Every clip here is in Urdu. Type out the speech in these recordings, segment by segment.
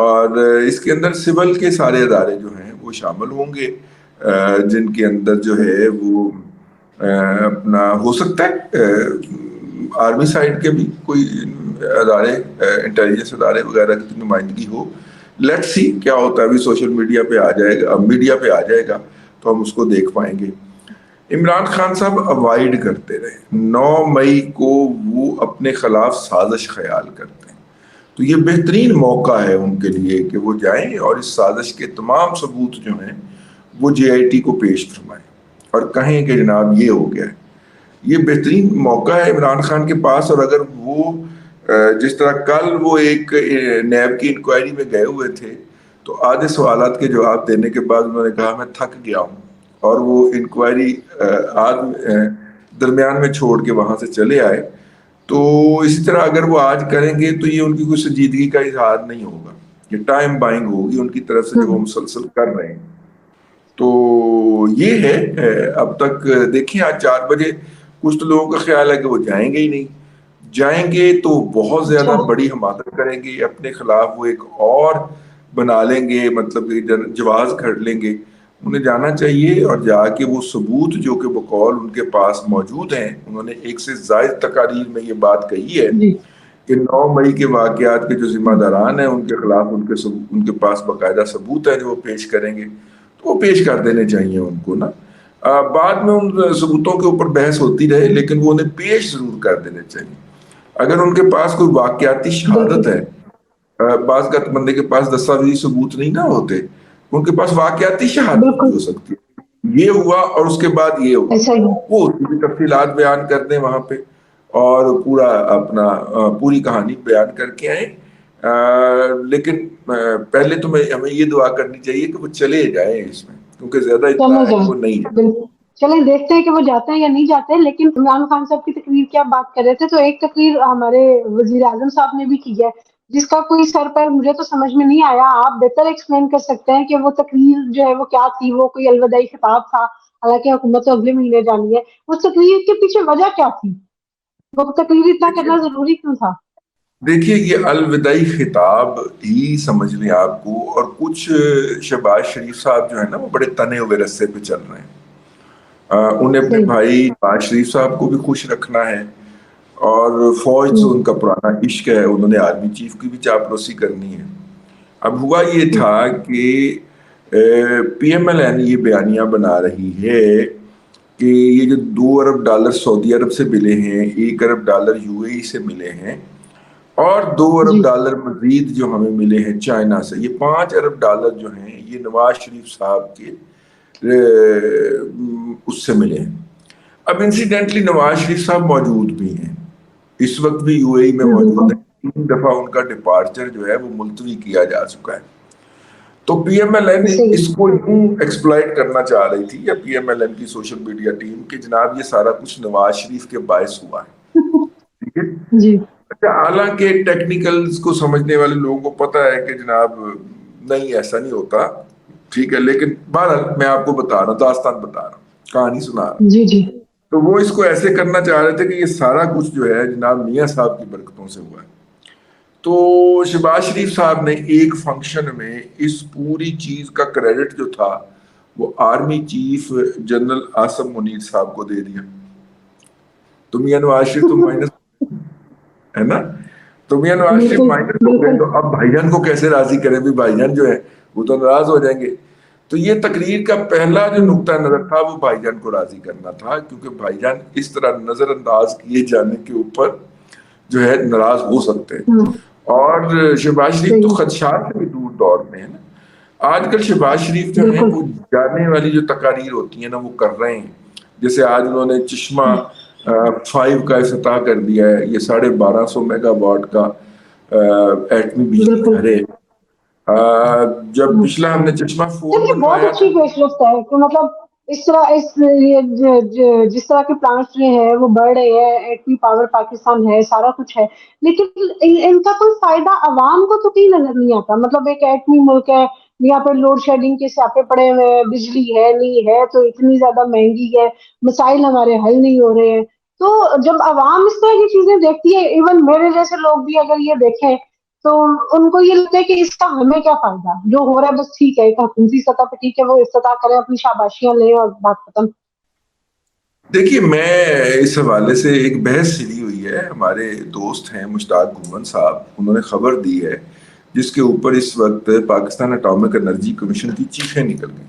اور اس کے اندر سول کے سارے ادارے جو ہیں وہ شامل ہوں گے، جن کے اندر جو ہے وہ اپنا ہو سکتا ہے آرمی سائڈ کے بھی کوئی ادارے، انٹیلیجنس ادارے وغیرہ کی نمائندگی ہو. لیٹ سی کیا ہوتا ہے، ابھی سوشل میڈیا پہ آ جائے گا، میڈیا پہ آ جائے گا تو ہم اس کو دیکھ پائیں گے. عمران خان صاحب اوائڈ کرتے رہے، 9 مئی کو وہ اپنے خلاف سازش خیال کرتے ہیں، تو یہ بہترین موقع ہے ان کے لیے کہ وہ جائیں اور اس سازش کے تمام ثبوت جو ہیں وہ جے آئی ٹی کو پیش فرمائیں اور کہیں کہ جناب یہ ہو گیا ہے. یہ بہترین موقع ہے عمران خان کے پاس. اور اگر وہ جس طرح کل وہ ایک نیب کی انکوائری میں گئے ہوئے تھے تو آدھے سوالات کے جواب دینے کے بعد انہوں نے کہا میں تھک گیا ہوں، اور وہ انکوائری درمیان میں چھوڑ کے وہاں سے چلے آئے. تو اسی طرح اگر وہ آج کریں گے تو یہ ان کی کوئی سنجیدگی کا اظہار نہیں ہوگا، یہ ٹائم بائنگ ہوگی ان کی طرف سے جو وہ مسلسل کر رہے ہیں. تو یہ ہے اب تک. دیکھیں آج 4 بجے کچھ تو لوگوں کا خیال ہے کہ وہ جائیں گے ہی نہیں. جائیں گے تو بہت زیادہ بڑی حماقت کریں گے، اپنے خلاف وہ ایک اور بنا لیں گے، مطلب جواز گھڑ لیں گے. انہیں جانا چاہیے اور جا کے وہ ثبوت جو کہ بقول ان کے پاس موجود ہیں، انہوں نے 1 سے زائد تقاریر میں یہ بات کہی ہے کہ 9 مئی کے واقعات کے جو ذمہ داران ہیں ان کے خلاف ان کے پاس باقاعدہ ثبوت ہے جو وہ پیش کریں گے، تو وہ پیش کر دینے چاہیے ان کو نا. بعد میں ان ثبوتوں کے اوپر بحث ہوتی رہے لیکن وہ انہیں پیش ضرور کر دینے چاہیے. اگر ان کے پاس کوئی واقعاتی شہادت ہے، بعض کا بندے کے پاس دستاویزی ثبوت نہیں نہ ہوتے، ان کے پاس واقعاتی شہادت بھی ہو سکتی ہے، یہ ہوا اور اس کے بعد یہ ہوا، وہ اس کی تفصیلات بیان کر دیں وہاں پہ اور پورا اپنا پوری کہانی بیان کر کے آئیں. لیکن پہلے تو ہمیں یہ دعا کرنی چاہیے کہ وہ چلے جائیں اس میں، کیونکہ زیادہ اتنا ہے کہ وہ نہیں ہے. چلیں دیکھتے ہیں کہ وہ جاتے ہیں یا نہیں جاتے ہیں. لیکن عمران خان صاحب کی تقریر کی آپ بات کر رہے تھے، تو ایک تقریر ہمارے وزیر اعظم صاحب نے بھی کی ہے جس کا کوئی سر پر مجھے تو سمجھ میں نہیں آیا. آپ بہتر ایکسپلین کر سکتے ہیں کہ وہ تقریر جو ہے وہ کیا تھی. وہ کوئی الوداعی خطاب تھا، حالانکہ حکومت تو اگلے مہینے جانی ہے. وہ تقریر کے پیچھے وجہ کیا تھی؟ وہ تقریر اتنا کرنا ضروری کیوں تھا؟ دیکھیے یہ الوداعی خطاب ہی سمجھ لیں آپ کو، اور کچھ شہباز شریف صاحب جو ہے نا وہ بڑے تنے ہوئے رستے پہ چل رہے ہیں. انہیں اپنے بھائی نواز شریف صاحب کو بھی خوش رکھنا ہے، اور فوج سے ان کا پرانا عشق ہے، انہوں نے آرمی چیف کی بھی چاپلوسی کرنی ہے. اب ہوا یہ تھا کہ پی ایم ایل این یہ بیانیہ بنا رہی ہے کہ یہ جو $2 ارب سعودی عرب سے ملے ہیں، $1 ارب یو اے ای سے ملے ہیں، اور $2 ارب مزید جو ہمیں ملے ہیں چائنا سے، یہ $5 ارب جو ہیں یہ نواز شریف صاحب کے اس سے ملے ہیں. اب انسیڈنٹلی نواز شریف صاحب موجود بھی ہیں، اس وقت بھی یو اے ای میں موجود ہیں. 3 دفعہ ان کا ڈپارچر جو ہے وہ ملتوی کیا جا چکا ہے. تو پی ایم ایل این اس کو یوں ایکسپلائٹ کرنا چاہ رہی تھی، یا پی ایم ایل این کی سوشل میڈیا ٹیم، کہ جناب یہ سارا کچھ نواز شریف کے باعث ہوا ہے. ٹھیک ہے جی. حالانکہ ٹیکنیکلز کو سمجھنے والے لوگوں کو پتا ہے کہ جناب نہیں ایسا نہیں ہوتا، ٹھیک ہے، لیکن بہرحال میں آپ کو بتا رہا ہوں، داستان بتا رہا ہوں، کہانی سنا رہا ہوں. جی جی. تو وہ اس کو ایسے کرنا چاہ رہے تھے کہ یہ سارا کچھ جو ہے جناب میاں صاحب کی برکتوں سے ہوا ہے. تو شہباز شریف صاحب نے ایک فنکشن میں اس پوری چیز کا کریڈٹ جو تھا وہ army chief general Asim Munir صاحب کو دے دیا. تو میاں نواز شریف تو مائنس ہے نا، تو میاں نواز شریف مائنس ہو گئے، تو اب بھائی جان کو کیسے راضی کریں؟ بھی بھائی جان جو ہے وہ تو ناراض ہو جائیں گے. تو یہ تقریر کا پہلا جو نقطہ نظر تھا وہ بھائی جان کو راضی کرنا تھا، کیونکہ بھائی جان اس طرح نظر انداز کیے جانے کے اوپر جو ہے ناراض ہو سکتے ہیں. اور شہباز شریف تو خدشات سے بھی دور دور میں ہے نا. آج کل شہباز شریف جو ہیں وہ جانے والی جو تقاریر ہوتی ہیں نا وہ کر رہے ہیں. جیسے آج انہوں نے چشمہ 5 کا افتتاح کر دیا ہے، یہ 1250 میگا واٹ کا ایٹمی بجلی گھر ہے. جب پچھلا ہم نے چشمہ 4 بہت اچھی پیش رفت ہے کہ مطلب اس طرح جس طرح کے پلانٹس جو ہیں وہ بڑھ رہے ہیں، ایٹمی پاور پاکستان ہے، سارا کچھ ہے، لیکن ان کا کوئی فائدہ عوام کو تو کہیں نظر نہیں آتا. مطلب ایک ایٹمی ملک ہے، یہاں پہ لوڈ شیڈنگ کے سیاپے پڑے ہوئے ہیں، بجلی ہے نہیں ہے تو اتنی زیادہ مہنگی ہے، مسائل ہمارے حل نہیں ہو رہے ہیں. تو جب عوام اس طرح کی چیزیں دیکھتی ہے، ایون میرے جیسے لوگ بھی اگر یہ دیکھیں تو ان کو یہ لگتا ہے کہ اس کا ہمیں کیا فائدہ، جو ہو رہا ہے بس ٹھیک ہے، ایک حکومتی سطح پہ ٹھیک ہے، وہ افتتاح کریں، اپنی شاباشیاں لیں اور بات ختم. دیکھیے میں اس حوالے سے ایک بحث چلی ہوئی ہے، ہمارے دوست ہیں مشتاق گھومن صاحب، انہوں نے خبر دی ہے جس کے اوپر اس وقت پاکستان اٹامک انرجی کمیشن کی چیخیں نکل گئی.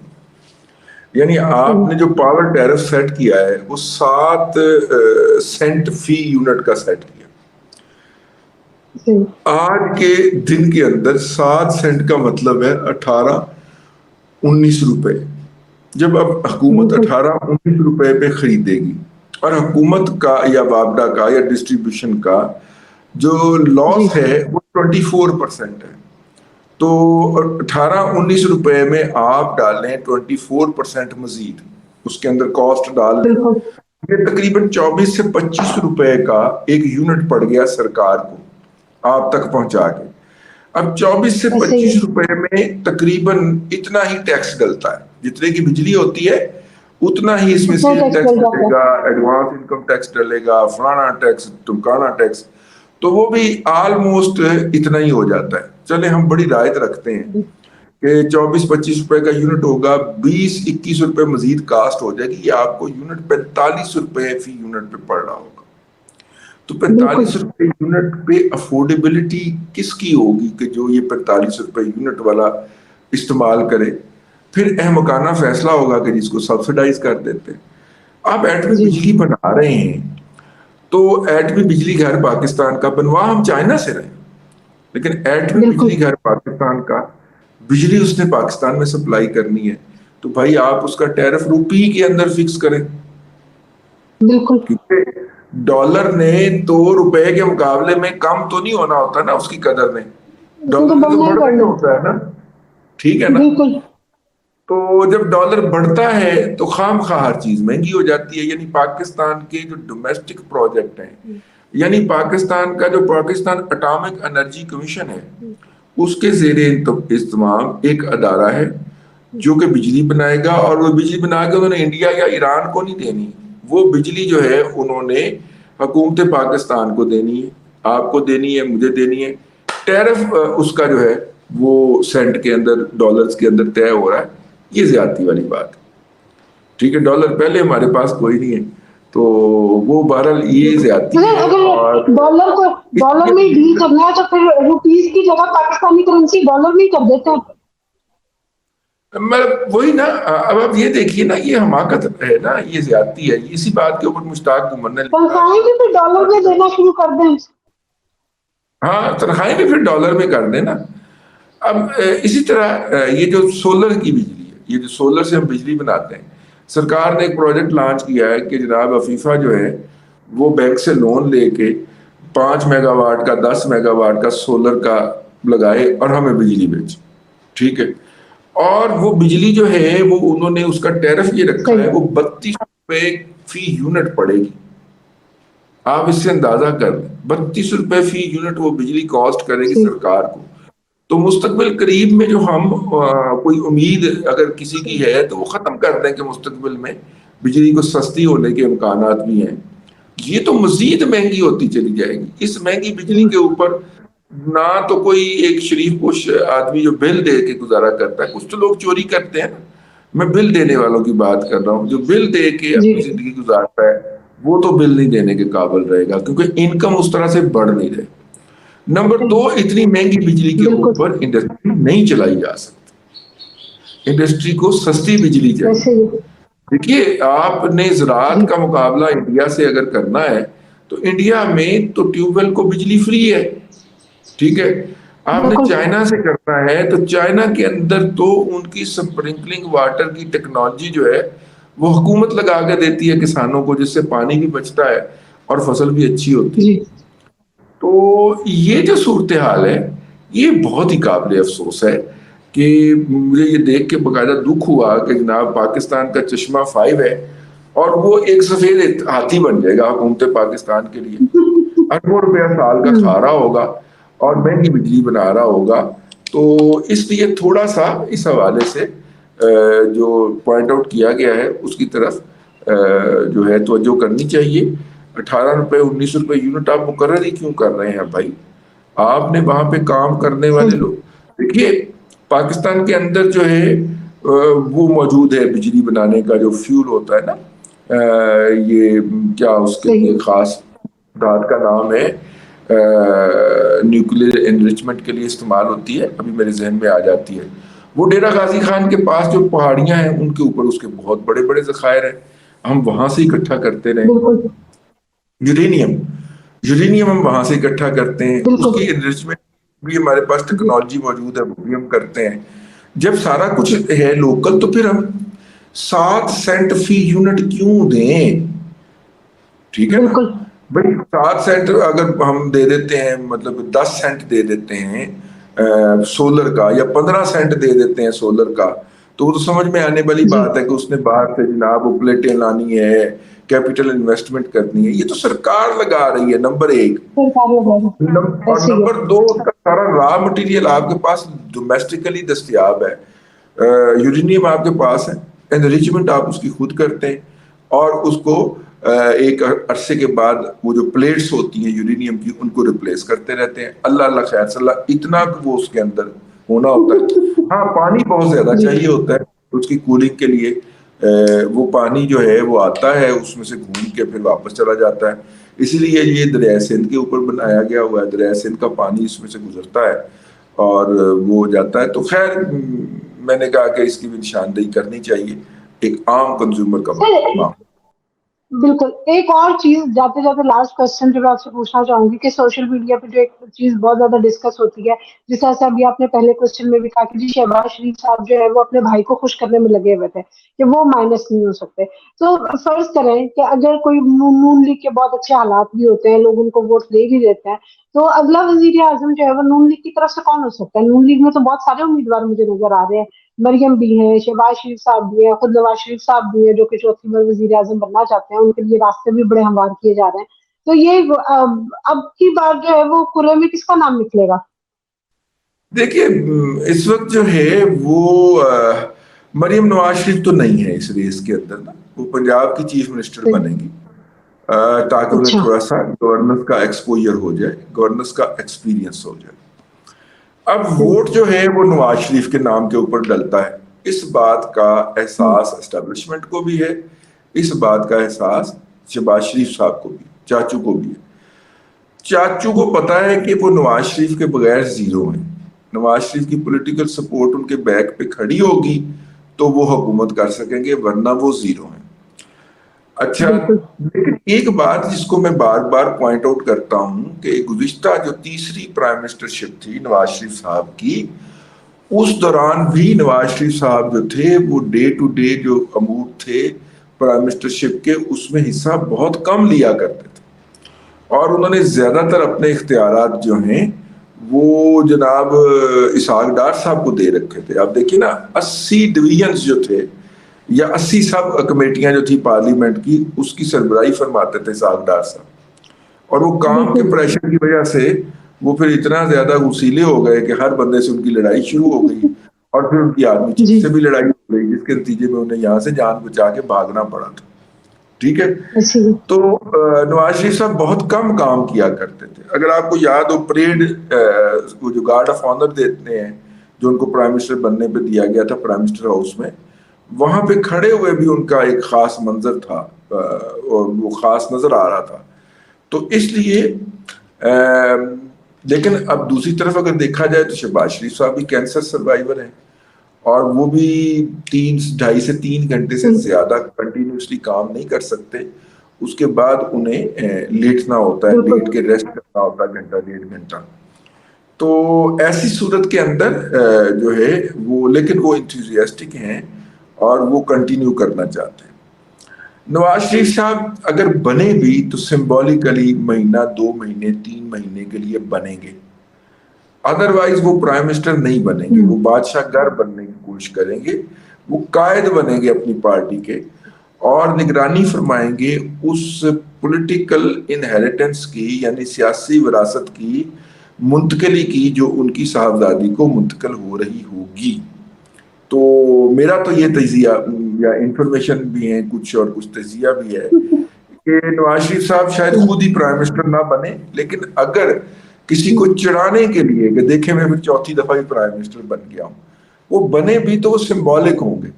یعنی آپ نے جو پاور ٹیرف سیٹ کیا ہے وہ 7 سینٹ فی یونٹ کا سیٹ کیا. آج کے دن کے اندر 7 سینٹ کا مطلب ہے 18-19 روپے. جب اب حکومت 18-19 روپے پہ خریدے گی اور حکومت کا یا وابڈا کا یا ڈسٹریبیوشن کا جو لاس ہے وہ 24% ہے، تو 18-19 روپے میں آپ ڈالیں 24% مزید اس کے اندر کاسٹ ڈال دیں، یہ تقریباً 24 سے 25 روپے کا ایک یونٹ پڑ گیا سرکار کو آپ تک پہنچا کے. اب 24 سے 25 روپے میں تقریباً اتنا ہی ٹیکس ڈلتا ہے، جتنے کی بجلی ہوتی ہے اتنا ہی اس میں سے ٹیکس ڈلے گا، ایڈوانس انکم ٹیکس ڈلے گا، فلانا ٹیکس ٹمکانا ٹیکس، تو وہ بھی آلموسٹ اتنا ہی ہو جاتا ہے. چلے ہم بڑی رعایت رکھتے ہیں کہ 24-25 روپے کا یونٹ ہوگا، 20-21 روپے مزید کاسٹ ہو جائے گی، یہ آپ کو یونٹ 45 روپے فی یونٹ پہ پڑ رہا ہوگا. تو 45 روپے یونٹ پہ افورڈیبلٹی کس کی ہوگی کہ جو یہ 45 روپے یونٹ والا استعمال کرے؟ پھر احمقانہ فیصلہ ہوگا کہ جس کو سبسڈائز کر دیتے. آپ ایٹمی بجلی بنا رہے ہیں تو ایٹمی بجلی گھر پاکستان کا بنوا ہم چائنا سے رہے، لیکن ایٹمی بجلی گھر پاکستان کا بجلی اس نے پاکستان میں سپلائی کرنی ہے تو بھائی آپ اس کا ٹیرف روپی کے اندر فکس کریں. کیونکہ ڈالر نے تو روپے کے مقابلے میں کم تو نہیں ہونا ہوتا نا، اس کی قدر میں ڈالر تو بڑھنا ہی ہوتا ہے نا، ٹھیک ہے نا. تو جب ڈالر بڑھتا ہے تو خام خواہ ہر چیز مہنگی ہو جاتی ہے. یعنی پاکستان کے جو ڈومیسٹک پروجیکٹ ہیں، یعنی پاکستان کا جو پاکستان اٹامک انرجی کمیشن ہے، اس کے زیر اہتمام ایک ادارہ ہے جو کہ بجلی بنائے گا، اور وہ بجلی بنا کے انہوں نے انڈیا یا ایران کو نہیں دینی. وہ بجلی جو ہے انہوں نے حکومت پاکستان کو دینی ہے، آپ کو دینی ہے، مجھے دینی ہے. ٹیرف اس کا جو ہے وہ سینٹ کے اندر، ڈالرز کے اندر طے ہو رہا ہے. یہ زیادتی والی بات ہے، ٹھیک ہے. ڈالر پہلے ہمارے پاس کوئی نہیں ہے تو وہ بہرحال یہ زیادتی ہے. اگر ڈالر میں ڈیل کرنا ہے تو پھر روپیز کی جگہ پاکستانی کرنسی ڈالر میں کر دیتے ہیں. وہی نا، اب آپ یہ دیکھیے نا، یہ حماقت ہے نا، یہ زیادتی ہے. اسی بات کے اوپر مشتاق گھومن نے تنخواہیں بھی پھر ڈالر میں دینا شروع کر دیں. ہاں، تنخواہیں بھی پھر ڈالر میں کر دیں نا. اب اسی طرح یہ جو سولر کی بجلی ہے، یہ جو سولر سے ہم بجلی بناتے ہیں، سرکار نے ایک پروجیکٹ لانچ کیا ہے کہ جناب عفیفہ جو ہے وہ بینک سے لون لے کے 5 میگا واٹ کا 10 میگا واٹ کا سولر کا لگائے اور ہمیں بجلی بیچے، ٹھیک ہے. اور وہ بجلی جو ہے وہ انہوں نے اس کا ٹیرف یہ رکھا ہے، وہ 32 روپے فی یونٹ پڑے گی. آپ اس سے اندازہ کر لیں، 32 روپے فی یونٹ وہ بجلی کاسٹ کرے گی سرکار کو. تو مستقبل قریب میں جو ہم کوئی امید اگر کسی کی ہے تو وہ ختم کر دیں کہ مستقبل میں بجلی کو سستی ہونے کے امکانات بھی ہیں. یہ تو مزید مہنگی ہوتی چلی جائے گی. اس مہنگی بجلی کے اوپر نہ تو کوئی ایک شریف پوش آدمی جو بل دے کے گزارا کرتا ہے، کچھ تو لوگ چوری کرتے ہیں نا. میں بل دینے والوں کی بات کر رہا ہوں، جو بل دے کے اپنی زندگی گزارتا ہے وہ تو بل نہیں دینے کے قابل رہے گا کیونکہ انکم اس طرح سے بڑھ نہیں رہے. نمبر 2، اتنی مہنگی بجلی کے اوپر انڈسٹری نہیں چلائی جا سکتی. انڈسٹری کو سستی بجلی چاہیے. دیکھیے، آپ نے زراعت کا مقابلہ انڈیا سے اگر کرنا ہے تو انڈیا میں تو ٹیوب ویل کو بجلی فری ہے، ٹھیک ہے. آپ نے چائنا سے کرنا ہے تو چائنا کے اندر تو ان کی سپرنکلنگ واٹر کی ٹیکنالوجی جو ہے وہ حکومت لگا کے دیتی ہے کسانوں کو، جس سے پانی بھی بچتا ہے اور فصل بھی اچھی ہوتی ہے. تو یہ جو صورتحال ہے یہ بہت ہی قابل افسوس ہے کہ مجھے یہ دیکھ کے باقاعدہ دکھ ہوا کہ جناب پاکستان کا چشمہ 5 ہے اور وہ ایک سفید ہاتھی بن جائے گا حکومت پاکستان کے لیے. 8 روپیہ سال کا کھا رہا ہوگا اور مہنگی بجلی بنا رہا ہوگا. تو اس لیے تھوڑا سا اس حوالے سے جو پوائنٹ آؤٹ کیا گیا ہے اس کی طرف جو ہے توجہ کرنی چاہیے. 18 روپے 19 روپے یونٹ آپ مقرر ہی کیوں کر رہے ہیں بھائی؟ آپ نے وہاں پہ کام کرنے والے لوگ، دیکھیے پاکستان کے اندر جو ہے وہ موجود ہے بجلی بنانے کا جو فیول ہوتا ہے نا، یہ کیا اس کے لیے خاص دھات کا نام ہے، نیوکلیر انریچمنٹ کے لیے استعمال ہوتی ہے، ابھی میرے ذہن میں آ جاتی ہے، وہ ڈیرہ غازی خان کے پاس جو پہاڑیاں ہیں ان کے اوپر اس کے بہت بڑے بڑے ذخائر ہیں، ہم وہاں سے اکٹھا کرتے رہے۔ یورینیم ہم وہاں سے اکٹھا کرتے ہیں، اس کی انریچمنٹ بھی ہمارے پاس ٹیکنالوجی موجود ہے، وہ بھی ہم کرتے ہیں۔ جب سارا کچھ ہے لوکل تو پھر ہم 7 سینٹ فی یونٹ کیوں دیں؟ ٹھیک ہے نا بھائی، 7 سینٹ اگر ہم دے دیتے ہیں، مطلب 10 سینٹ دے دیتے ہیں سولر کا، یا 15 سینٹ دے دیتے ہیں سولر کا، تو وہ تو سمجھ میں آنے والی بات ہے کہ اس نے باہر سے جناب وہ پلیٹیں لانی ہے، کیپٹل انویسٹمنٹ کرنی ہے، یہ تو سرکار لگا رہی ہے نمبر 1، اور نمبر 2 اس کا سارا را مٹیریل آپ کے پاس ڈومیسٹیکلی دستیاب ہے، یورینیم آپ کے پاس ہے، انریچمنٹ آپ اس کی خود کرتے ہیں، اور اس کو ایک عرصے کے بعد وہ جو پلیٹس ہوتی ہیں یورینیم کی ان کو ریپلیس کرتے رہتے ہیں، اللہ خیر صلی اللہ، اتنا وہ اس کے اندر ہونا ہوتا ہے۔ ہاں پانی بہت زیادہ چاہیے ہوتا ہے اس کی کولنگ کے لیے، وہ پانی جو ہے وہ آتا ہے اس میں سے گھوم کے پھر واپس چلا جاتا ہے، اسی لیے یہ دریائے سندھ کے اوپر بنایا گیا ہوا ہے، دریائے سندھ کا پانی اس میں سے گزرتا ہے اور وہ جاتا ہے، تو خیر میں نے کہا کہ اس کی بھی نشاندہی کرنی چاہیے ایک عام کنزیومر کا معاملہ۔ بالکل، ایک اور چیز جاتے جاتے لاسٹ کوسچن جو میں آپ سے پوچھنا چاہوں گی کہ سوشل میڈیا پہ جو ایک چیز بہت زیادہ ڈسکس ہوتی ہے، جس طرح سے ابھی آپ نے پہلے کوسچن میں بھی کہا کہ جی شہباز شریف صاحب جو ہے وہ اپنے بھائی کو خوش کرنے میں لگے ہوئے تھے کہ وہ مائنس نہیں ہو سکتے، تو فرض کریں کہ اگر کوئی نون لیگ کے بہت اچھے حالات بھی ہوتے ہیں، لوگ ان کو ووٹ دے بھی دیتے ہیں، تو اگلا وزیر اعظم جو ہے وہ نون لیگ کی طرف سے کون ہو سکتا ہے؟ نون لیگ میں تو بہت سارے امیدوار مجھے نظر آ رہے ہیں، مریم بھی ہیں، شہباز شریف صاحب بھی ہیں، خود نواز شریف صاحب بھی ہیں جو کہ چوتھی بار وزیر اعظم بننا چاہتے ہیں، ان کے لیے راستے بھی بڑے ہموار کیے جا رہے ہیں، تو یہ اب کی بار جو ہے وہ کرے میں کس کا نام نکلے گا؟ دیکھیے اس وقت جو ہے وہ مریم نواز شریف تو نہیں ہے اس ریس کے اندر نا، وہ پنجاب کی چیف منسٹر بنے گی تاکہ انہیں تھوڑا سا گورننس کا ایکسپوجر ہو جائے، گورننس کا ایکسپیرینس ہو جائے۔ اب ووٹ جو ہے وہ نواز شریف کے نام کے اوپر ڈلتا ہے، اس بات کا احساس اسٹیبلشمنٹ کو بھی ہے، اس بات کا احساس شہباز شریف صاحب کو بھی، چاچو کو بھی ہے۔ چاچو کو پتا ہے کہ وہ نواز شریف کے بغیر زیرو ہیں، نواز شریف کی پولیٹیکل سپورٹ ان کے بیک پہ کھڑی ہوگی تو وہ حکومت کر سکیں گے، ورنہ وہ زیرو ہیں۔ اچھا، لیکن ایک بات جس کو میں بار بار پوائنٹ آؤٹ کرتا ہوں کہ گزشتہ جو تیسری پرائم منسٹرشپ تھی نواز شریف صاحب کی، اس دوران بھی نواز شریف صاحب جو تھے وہ ڈے ٹو ڈے جو امور تھے پرائم منسٹرشپ کے، اس میں حصہ بہت کم لیا کرتے تھے، اور انہوں نے زیادہ تر اپنے اختیارات جو ہیں وہ جناب اسحاق ڈار صاحب کو دے رکھے تھے۔ آپ دیکھیں نا 80 ڈویژنز جو تھے یا 80 سب کمیٹیاں جو تھی پارلیمنٹ کی، اس کی سربراہی فرماتے تھے اسحاق ڈار صاحب، اور وہ کام کے پریشر کی وجہ سے وہ پھر اتنا زیادہ غسیلے ہو گئے کہ ہر بندے سے ان کی لڑائی شروع ہو گئی، اور پھر ان کی آرمی چیف سے بھی لڑائی ہو گئی، جس کے نتیجے میں انہیں یہاں سے جان بچا کے بھاگنا پڑا تھا۔ ٹھیک ہے، تو نواز شریف صاحب بہت کم کام کیا کرتے تھے۔ اگر آپ کو یاد ہو پریڈ وہ جو گارڈ آف آنر دیتے ہیں جو ان کو پرائم منسٹر بننے پہ دیا گیا تھا پرائم منسٹر ہاؤس میں، وہاں پہ کھڑے ہوئے بھی ان کا ایک خاص منظر تھا اور وہ خاص نظر آ رہا تھا، تو اس لیے لیکن اب دوسری طرف اگر دیکھا جائے تو شہباز شریف صاحب بھی کینسر سروائیور ہیں، اور وہ بھی 2.5 سے 3 گھنٹے سے زیادہ کنٹینیوسلی کام نہیں کر سکتے، اس کے بعد انہیں لیٹنا ہوتا ہے، لیٹ کے ریسٹ کرنا ہوتا ہے 1.5 گھنٹہ۔ تو ایسی صورت کے اندر جو ہے وہ، لیکن وہ انتھوزیاسٹک ہیں اور وہ کنٹینیو کرنا چاہتے ہیں۔ نواز شریف صاحب اگر بنے بھی تو سمبولیکلی مہینہ 2 مہینے 3 مہینے کے لیے بنیں گے، ادروائز وہ پرائم منسٹر نہیں بنیں گے، وہ بادشاہ گر بننے کی کوشش کریں گے، وہ قائد بنیں گے اپنی پارٹی کے، اور نگرانی فرمائیں گے اس پولیٹیکل انہیریٹنس کی، یعنی سیاسی وراثت کی منتقلی کی جو ان کی صاحبزادی کو منتقل ہو رہی ہوگی۔ تو میرا تو یہ تجزیہ یا انفارمیشن بھی ہے کچھ اور کچھ تجزیہ بھی ہے کہ نواز شریف صاحب شاید خود ہی پرائم منسٹر نہ بنے، لیکن اگر کسی کو چڑھانے کے لیے کہ دیکھیں میں پھر چوتھی دفعہ بھی پرائم منسٹر بن گیا ہوں. وہ بنے بھی تو وہ سمبولک ہوں گے.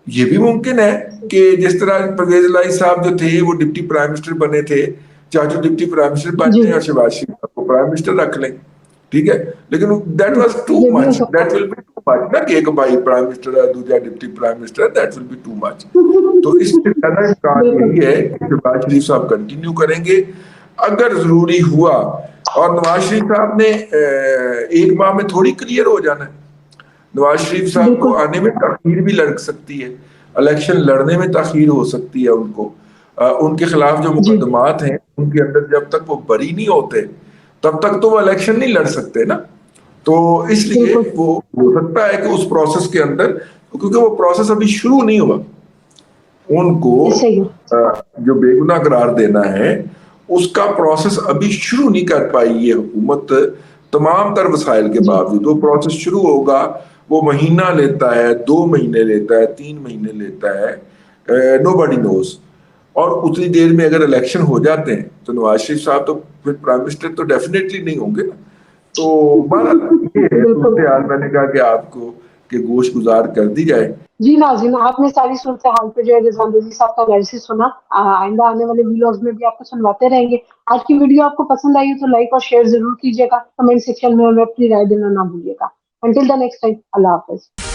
یہ بھی ممکن ہے کہ جس طرح پرویز الہی صاحب جو تھے وہ ڈپٹی پرائم منسٹر بنے تھے, چاچو ڈپٹی پرائم منسٹر بن جائیں اور شہباز شریف کو پرائم منسٹر رکھ لیں, ٹھیک ہے, لیکن that was too much, that will be too much نا, کہ ایک بھائی پرائم منسٹر ہے دوسرا deputy prime minister, that will be too much. تو اس سے زیادہ امکان یہی ہے کہ شہباز شریف صاحب کنٹینیو کریں گے. اگر ضروری ہوا, اور نواز شریف صاحب نے ایک ماہ میں تھوڑی کلیئر ہو جانا ہے, نواز شریف صاحب کو آنے میں تاخیر بھی لڑ سکتی ہے, الیکشن لڑنے میں تاخیر ہو سکتی ہے ان کو. ان کے خلاف جو مقدمات ہیں ان کے اندر جب تک وہ بری نہیں ہوتے تب تک تو وہ الیکشن نہیں لڑ سکتے نا. تو اس لیے وہ ہو سکتا ہے کہ اس پروسیس کے اندر, کیونکہ وہ پروسیس ابھی شروع نہیں ہوا, ان کو جو بے گناہ قرار دینا ہے اس کا پروسیس ابھی شروع نہیں کر پائی یہ حکومت, تمام تر وسائل کے باوجود. وہ پروسیس شروع ہوگا, وہ مہینہ لیتا ہے, 2 مہینے لیتا ہے, 3 مہینے لیتا ہے, نو باڈی نوز. اور اتنی دیر میں اگر الیکشن ہو جاتے ہیں تو نواز شریف صاحب تو پھر پرائم منسٹر تو ڈیفینیٹلی نہیں ہوں گے نا. تو یہ ہے صورتحال, میں نے کہا کہ آپ کو کہ گوشت گزار کر دی جائے. جی ناظرین, آپ نے ساری صورتحال پہ جو ہے رضوان رضوی صاحب کا انالیسس سنا. آئندہ آنے والے ویڈیوز میں بھی آپ کو سنواتے رہیں گے. آج کی ویڈیو آپ کو پسند آئی تو لائک اور شیئر ضرور کیجیے گا. کمنٹ سیکشن میں ہمیں اپنی رائے دینا نہ بھولیے گا. انٹل دی نیکسٹ ٹائم, اللہ حافظ.